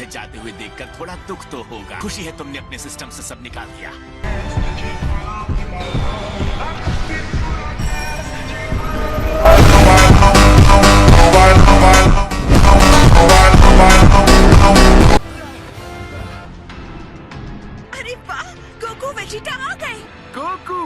तुम्हें जाते हुए देखकर थोड़ा दुख तो होगा। खुशी है तुमने अपने सिस्टम से सब निकाल दिया। अरे वाह, गोकू वेजिटा आ गए। गोकू,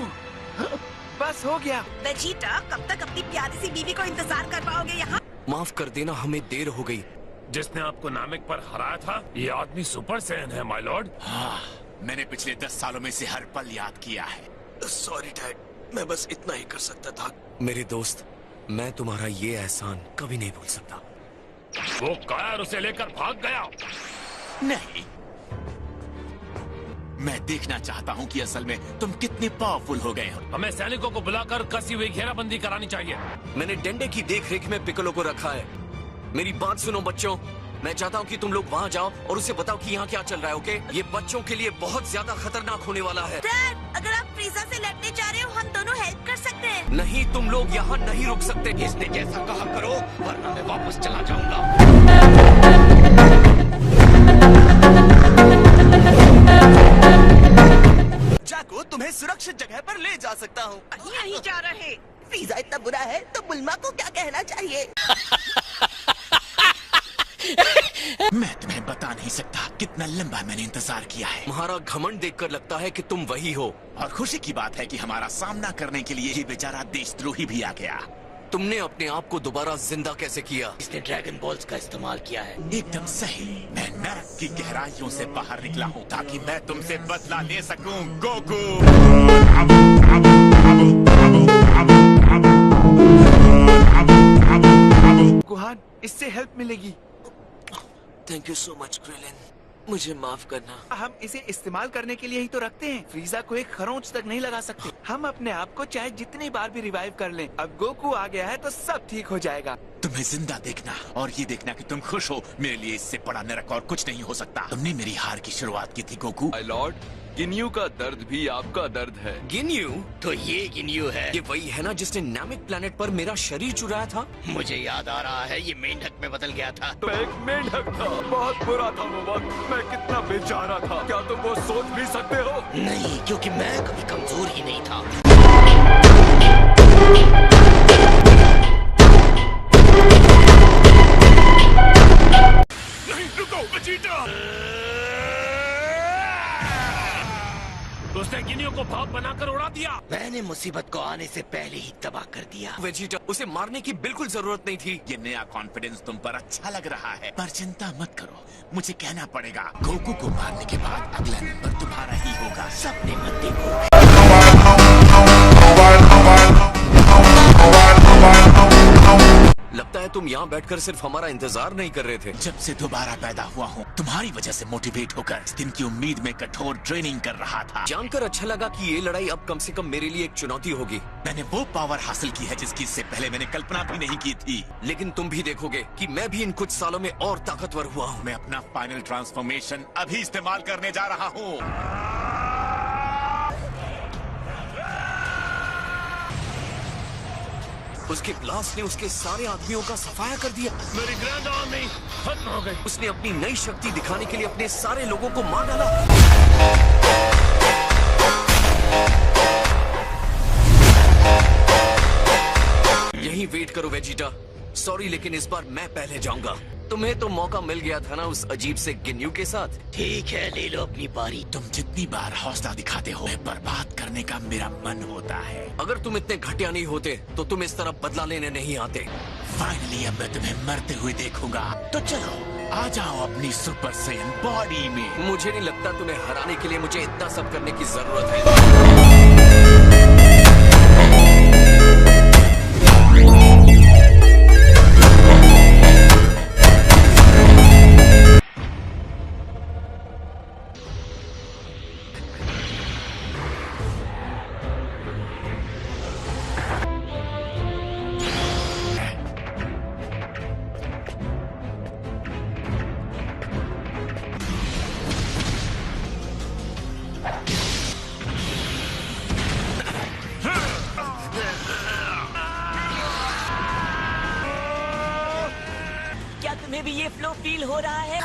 बस हो गया। वेजिटा, कब तक अपनी प्यारी सी बीवी को इंतजार कर पाओगे यहाँ? माफ कर देना, हमें देर हो गई। जिसने आपको नामिक पर हराया था, ये आदमी सुपर सैयन है माय लॉर्ड। हाँ, मैंने पिछले 10 सालों में से हर पल याद किया है। सॉरी डैड, मैं बस इतना ही कर सकता था। मेरे दोस्त, मैं तुम्हारा ये एहसान कभी नहीं भूल सकता। वो कायर उसे लेकर भाग गया। नहीं, मैं देखना चाहता हूँ कि असल में तुम कितने पावरफुल हो गए हो। हमें सैनिकों को बुलाकर कसी हुई घेराबंदी करानी चाहिए। मैंने डंडे की देखरेख में पिकोलो को रखा है। मेरी बात सुनो बच्चों, मैं चाहता हूँ कि तुम लोग वहाँ जाओ और उसे बताओ कि यहाँ क्या चल रहा है। ओके, ये बच्चों के लिए बहुत ज्यादा खतरनाक होने वाला है। डैड, अगर आप फ्रीजा से लड़ने जा रहे हो, हम दोनों हेल्प कर सकते हैं। नहीं, तुम लोग यहाँ नहीं रुक सकते। इसने जैसा कहा करो, वरना मैं वापस चला जाऊंगा। जाको, तुम्हें सुरक्षित जगह पर ले जा सकता हूँ। यहीं जा रहे। पिज़्ज़ा इतना बुरा है तो बुल्मा को क्या कहना चाहिए? मैं तुम्हें बता नहीं सकता कितना लंबा मैंने इंतजार किया है। तुम्हारा घमंड देखकर लगता है कि तुम वही हो। और खुशी की बात है कि हमारा सामना करने के लिए ये बेचारा देशद्रोही भी आ गया। तुमने अपने आप को दोबारा जिंदा कैसे किया? इसने ड्रैगन बॉल्स का इस्तेमाल किया है। एकदम सही। मैं नरक की गहराइयों से बाहर निकला हूँ ताकि मैं तुमसे बदला ले सकूं, गोकू। गुहान, इससे हेल्प मिलेगी। Thank you so much Krillin, मुझे माफ करना। हम इसे इस्तेमाल करने के लिए ही तो रखते हैं। फ्रीजा को एक खरोंच तक नहीं लगा सकते। हम अपने आप को चाहे जितनी बार भी रिवाइव कर लें, अब गोकू आ गया है तो सब ठीक हो जाएगा। तुम्हें जिंदा देखना और ये देखना कि तुम खुश हो, मेरे लिए इससे बड़ा नरक और कुछ नहीं हो सकता। तुमने मेरी हार की शुरुआत की थी गोकू। माय लॉर्ड, गिन्यू का दर्द भी आपका दर्द है। गिन्यू? तो ये गिन्यू है। ये वही है ना जिसने नामिक प्लेनेट पर मेरा शरीर चुराया था? मुझे याद आ रहा है, ये मेंढक में बदल गया था। मैं एक मेंढक था, बहुत बुरा था वो वक्त। मैं कितना बेचारा था, क्या तुम वो सोच भी सकते हो? नहीं, क्योंकि मैं कभी कमजोर ही नहीं था। नहीं, रुको वेजिटा। उसने गिनियो को भाप बनाकर उड़ा दिया। मैंने मुसीबत को आने से पहले ही तबाह कर दिया। वेजिटा, उसे मारने की बिल्कुल जरूरत नहीं थी। ये नया कॉन्फिडेंस तुम पर अच्छा लग रहा है, पर चिंता मत करो, मुझे कहना पड़ेगा। गोकू को मारने के बाद अगला नंबर तुम्हारा ही होगा। सपने मत देखो। लगता है तुम यहाँ बैठकर सिर्फ हमारा इंतजार नहीं कर रहे थे। जब से दोबारा पैदा हुआ हूँ, तुम्हारी वजह से मोटिवेट होकर इस दिन की उम्मीद में कठोर ट्रेनिंग कर रहा था। जानकर अच्छा लगा कि ये लड़ाई अब कम से कम मेरे लिए एक चुनौती होगी। मैंने वो पावर हासिल की है जिसकी इससे पहले मैंने कल्पना भी नहीं की थी। लेकिन तुम भी देखोगे कि मैं भी इन कुछ सालों में और ताकतवर हुआ हूँ। मैं अपना फाइनल ट्रांसफॉर्मेशन अभी इस्तेमाल करने जा रहा हूँ। उसके ब्लास्ट ने उसके सारे आदमियों का सफाया कर दिया। मेरी ग्रैंड आर्मी खत्म हो गई। उसने अपनी नई शक्ति दिखाने के लिए अपने सारे लोगों को मार डाला। यहीं वेट करो वेजिटा। सॉरी, लेकिन इस बार मैं पहले जाऊंगा। तुम्हें तो मौका मिल गया था ना उस अजीब से गिन्यू के साथ। ठीक है, ले लो अपनी बारी। तुम जितनी बार हौसला दिखाते हो, बर्बाद करने का मेरा मन होता है। अगर तुम इतने घटिया नहीं होते तो तुम इस तरह बदला लेने नहीं आते। फाइनली अब मैं तुम्हें मरते हुए देखूंगा। तो चलो, आ जाओ अपनी सुपर सैयन बॉडी में। मुझे नहीं लगता तुम्हें हराने के लिए मुझे इतना सब करने की जरूरत है। क्या तुम्हें भी ये फ्लो फील हो रहा है?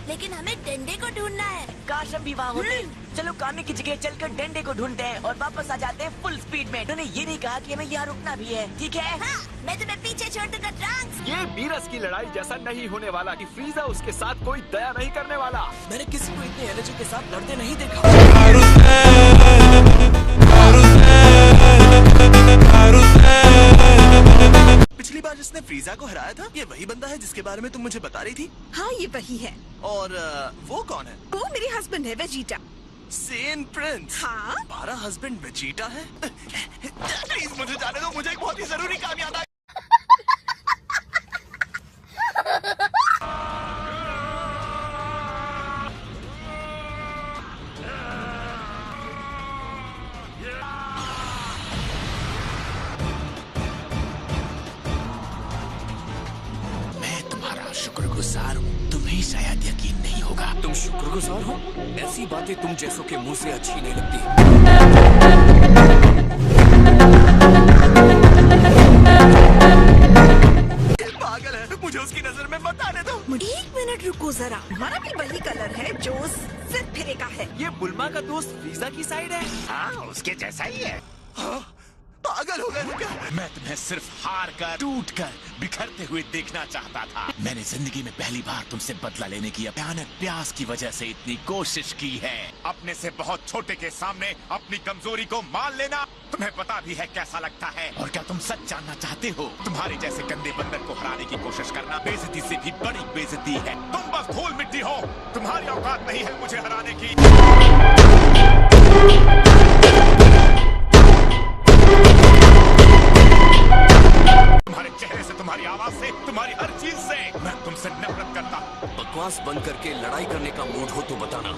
लेकिन हमें डंडे को ढूंढना है। काश हम भी वहाँ होते। चलो कामे की जगह चलकर डंडे को ढूंढते हैं और वापस आ जाते हैं फुल स्पीड में। उन्होंने ये नहीं कहा कि हमें यहाँ रुकना भी है, ठीक है? हाँ, मैं तुम्हें पीछे छोड़ दूंगा ट्रंक्स। ये बीरस की लड़ाई जैसा नहीं होने वाला कि फ्रीजा उसके साथ कोई दया नहीं करने वाला। मैंने किसी को इतनी एनर्जी के साथ लड़ते नहीं देखा। पिछली बार जिसने फ्रीजा को हराया था, ये वही बंदा है जिसके बारे में तुम मुझे बता रही थी। हाँ, ये वही है। और वो कौन है? वो मेरे हस्बैंड है, वेजिटा। सेन प्रिंस। हाँ? हमारा हस्बैंड वेजिटा है? प्लीज मुझे जाने दो, मुझे एक बहुत ही जरूरी काम याद आया। शुक्रगुजार हूँ, तुम्हें शायद यकीन नहीं होगा। तुम शुक्रगुजार हो? ऐसी बातें तुम जैसों के मुंह से अच्छी नहीं लगती। पागल है, मुझे उसकी नजर में मत आने दो। 1 मिनट रुको जरा, हमारा भी वही कलर है जो सिर फिरे का है। ये बुल्मा का दोस्त फ्रीजा की साइड है। हाँ, उसके जैसा ही है। हाँ, पागल हो गए हो क्या? मैं तुम्हें सिर्फ हार कर, टूट कर, बिखरते हुए देखना चाहता था। मैंने जिंदगी में पहली बार तुमसे बदला लेने की भयानक प्यास की वजह से इतनी कोशिश की है। अपने से बहुत छोटे के सामने अपनी कमजोरी को मान लेना तुम्हें पता भी है कैसा लगता है। और क्या तुम सच जानना चाहते हो? तुम्हारे जैसे गंदे बंदर को हराने की कोशिश करना बेइज्जती से भी बड़ी बेइज्जती है। तुम बस धूल मिट्टी हो, तुम्हारी औकात नहीं है मुझे हराने की। तुम्हारे चेहरे से, तुम्हारी आवाज से, तुम्हारी हर चीज से मैं तुमसे नफरत करता हूँ। बकवास बंद करके लड़ाई करने का मूड हो तो बताना।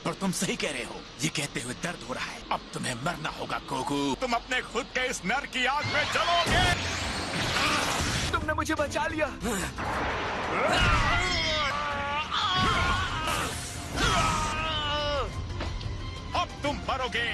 पर तुम सही कह रहे हो, ये कहते हुए दर्द हो रहा है। अब तुम्हें मरना होगा गोकू। तुम अपने खुद के इस नर की आग में जलोगे। तुमने मुझे बचा लिया। अब तुम मरोगे।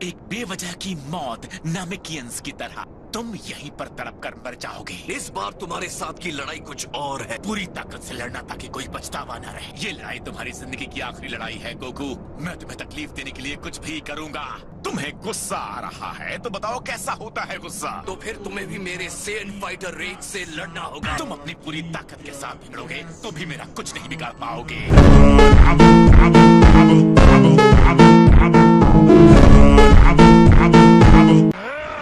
एक बेवजह की मौत, नामिकियंस की तरह तुम यहीं पर तड़प कर मर जाओगे। इस बार तुम्हारे साथ की लड़ाई कुछ और है। पूरी ताकत से लड़ना ताकि कोई पछतावा न रहे। ये लड़ाई तुम्हारी जिंदगी की आखिरी लड़ाई है गोकू। मैं तुम्हें तकलीफ देने के लिए कुछ भी करूंगा। तुम्हें गुस्सा आ रहा है तो बताओ कैसा होता है गुस्सा? तो फिर तुम्हें भी मेरे सेन फाइटर रेज से लड़ना होगा। तुम अपनी पूरी ताकत के साथ भिड़ोगे तो भी मेरा कुछ नहीं बिगाड़ पाओगे।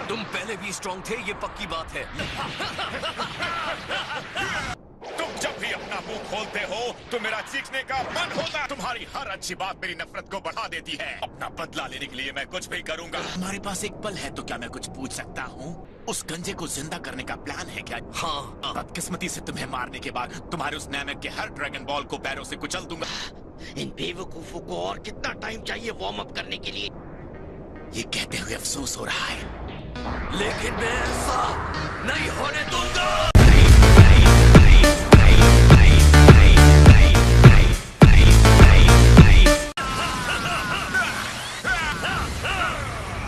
तुम पहले भी स्ट्रॉन्ग थे, ये पक्की बात है। तुम जब भी अपना मुंह खोलते हो तो मेरा चीखने का मन होता है। तुम्हारी हर अच्छी बात मेरी नफरत को बढ़ा देती है। अपना बदला लेने के लिए मैं कुछ भी करूंगा। हमारे पास एक पल है तो क्या मैं कुछ पूछ सकता हूँ? उस गंजे को जिंदा करने का प्लान है क्या? हाँ। बदकिस्मती से तुम्हें मारने के बाद तुम्हारे उस नैमेक के हर ड्रैगन बॉल को पैरों से कुचल दूंगा। इन बेवकूफों को और कितना टाइम चाहिए वार्म अप करने के लिए? ये कहते हुए अफसोस हो रहा है, लेकिन मैं ऐसा नहीं होने दूंगा।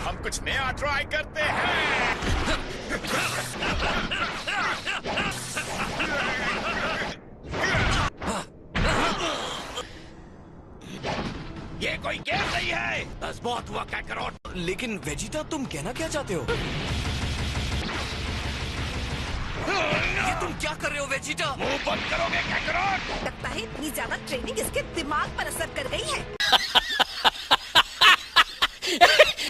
हम कुछ नया ट्राई करते हैं। ये कोई गेम नहीं है। बस बहुत हुआ कैकरोट। लेकिन वेजिटा, तुम कहना क्या चाहते हो? ये तुम क्या कर रहे हो वेजिटा? मुंह बंद करोगे कैकरोट? लगता है इतनी ज्यादा ट्रेनिंग इसके दिमाग पर असर कर गई है।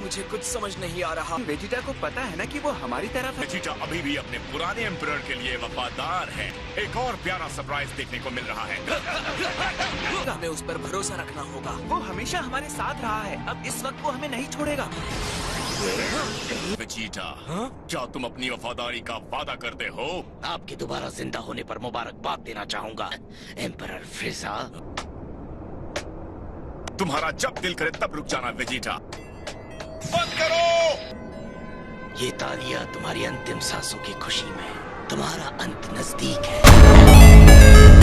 मुझे कुछ समझ नहीं आ रहा। वेजिटा को पता है ना कि वो हमारी तरफ है। वेजिटा अभी भी अपने पुराने एम्परर के लिए वफादार है। एक और प्यारा सरप्राइज देखने को मिल रहा है। हमें उस पर भरोसा रखना होगा। वो हमेशा हमारे साथ रहा है। अब इस वक्त वो हमें नहीं छोड़ेगा। वेजिटा, क्या तुम अपनी वफादारी का वादा करते हो? आपके दोबारा जिंदा होने पर मुबारकबाद देना चाहूंगा, एम्परर फ्रीजा। तुम्हारा जब दिल करे तब रुक जाना वेजिटा। बंद करो! ये तालियां तुम्हारी अंतिम सांसों की खुशी में, तुम्हारा अंत नजदीक है।